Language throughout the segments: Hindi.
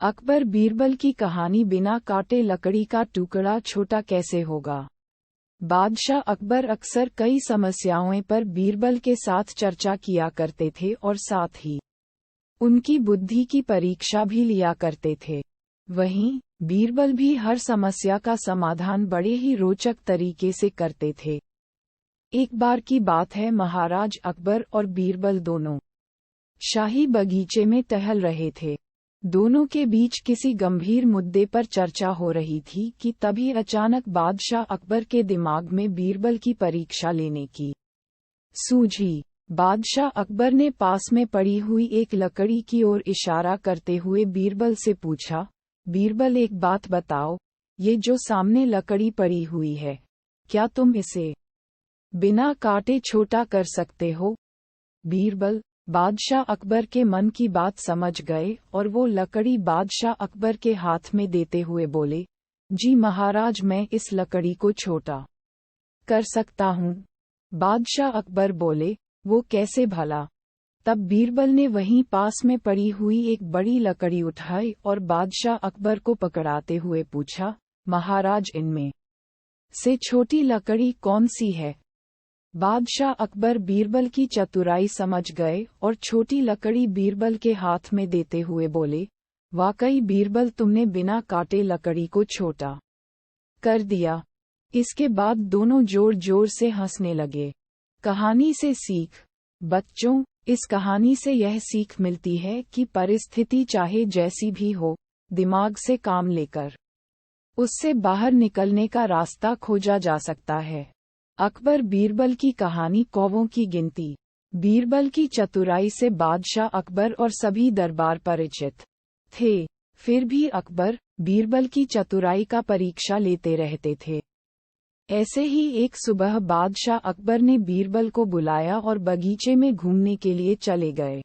अकबर बीरबल की कहानी बिना काटे लकड़ी का टुकड़ा छोटा कैसे होगा। बादशाह अकबर अक्सर कई समस्याओं पर बीरबल के साथ चर्चा किया करते थे और साथ ही उनकी बुद्धि की परीक्षा भी लिया करते थे। वहीं बीरबल भी हर समस्या का समाधान बड़े ही रोचक तरीके से करते थे। एक बार की बात है, महाराज अकबर और बीरबल दोनों शाही बगीचे में टहल रहे थे। दोनों के बीच किसी गंभीर मुद्दे पर चर्चा हो रही थी कि तभी अचानक बादशाह अकबर के दिमाग में बीरबल की परीक्षा लेने की सूझी। बादशाह अकबर ने पास में पड़ी हुई एक लकड़ी की ओर इशारा करते हुए बीरबल से पूछा, बीरबल एक बात बताओ, ये जो सामने लकड़ी पड़ी हुई है, क्या तुम इसे बिना काटे छोटा कर सकते हो? बीरबल बादशाह अकबर के मन की बात समझ गए और वो लकड़ी बादशाह अकबर के हाथ में देते हुए बोले, जी महाराज, मैं इस लकड़ी को छोटा कर सकता हूँ। बादशाह अकबर बोले, वो कैसे भला? तब बीरबल ने वहीं पास में पड़ी हुई एक बड़ी लकड़ी उठाई और बादशाह अकबर को पकड़ाते हुए पूछा, महाराज, इनमें से छोटी लकड़ी कौन सी है? बादशाह अकबर बीरबल की चतुराई समझ गए और छोटी लकड़ी बीरबल के हाथ में देते हुए बोले, वाकई बीरबल, तुमने बिना काटे लकड़ी को छोटा कर दिया। इसके बाद दोनों जोर जोर से हंसने लगे। कहानी से सीख। बच्चों, इस कहानी से यह सीख मिलती है कि परिस्थिति चाहे जैसी भी हो, दिमाग से काम लेकर उससे बाहर निकलने का रास्ता खोजा जा सकता है। अकबर बीरबल की कहानी। कौवों की गिनती। बीरबल की चतुराई से बादशाह अकबर और सभी दरबार परिचित थे। फिर भी अकबर बीरबल की चतुराई का परीक्षा लेते रहते थे। ऐसे ही एक सुबह बादशाह अकबर ने बीरबल को बुलाया और बगीचे में घूमने के लिए चले गए।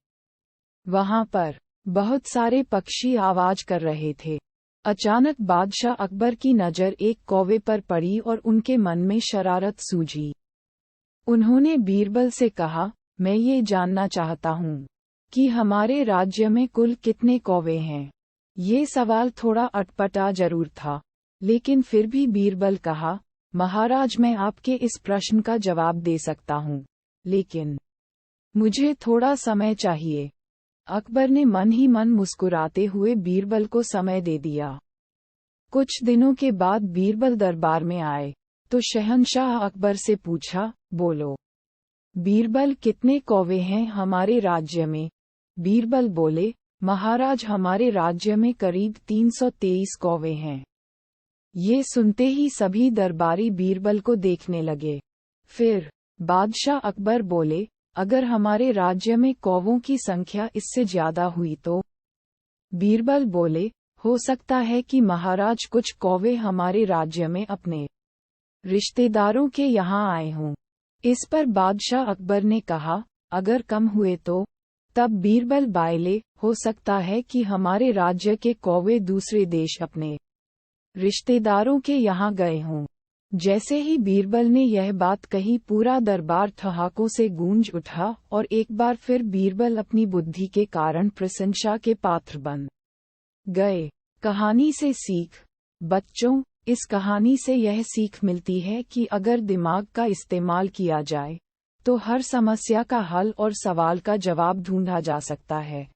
वहां पर बहुत सारे पक्षी आवाज कर रहे थे। अचानक बादशाह अकबर की नज़र एक कौवे पर पड़ी और उनके मन में शरारत सूझी। उन्होंने बीरबल से कहा, मैं ये जानना चाहता हूँ कि हमारे राज्य में कुल कितने कौवे हैं। ये सवाल थोड़ा अटपटा जरूर था, लेकिन फिर भी बीरबल कहा, महाराज, मैं आपके इस प्रश्न का जवाब दे सकता हूँ, लेकिन मुझे थोड़ा समय चाहिए। अकबर ने मन ही मन मुस्कुराते हुए बीरबल को समय दे दिया। कुछ दिनों के बाद बीरबल दरबार में आए तो शहंशाह अकबर से पूछा, बोलो बीरबल, कितने कौवे हैं हमारे राज्य में? बीरबल बोले, महाराज, हमारे राज्य में करीब 323 कौवे हैं। ये सुनते ही सभी दरबारी बीरबल को देखने लगे। फिर बादशाह अकबर बोले, अगर हमारे राज्य में कौवों की संख्या इससे ज्यादा हुई तो? बीरबल बोले, हो सकता है कि महाराज कुछ कौवे हमारे राज्य में अपने रिश्तेदारों के यहाँ आए हों। इस पर बादशाह अकबर ने कहा, अगर कम हुए तो? तब बीरबल बायले, हो सकता है कि हमारे राज्य के कौवे दूसरे देश अपने रिश्तेदारों के यहाँ गए हों। जैसे ही बीरबल ने यह बात कही, पूरा दरबार ठहाकों से गूंज उठा और एक बार फिर बीरबल अपनी बुद्धि के कारण प्रशंसा के पात्र बन गए। कहानी से सीख। बच्चों, इस कहानी से यह सीख मिलती है कि अगर दिमाग का इस्तेमाल किया जाए तो हर समस्या का हल और सवाल का जवाब ढूंढा जा सकता है।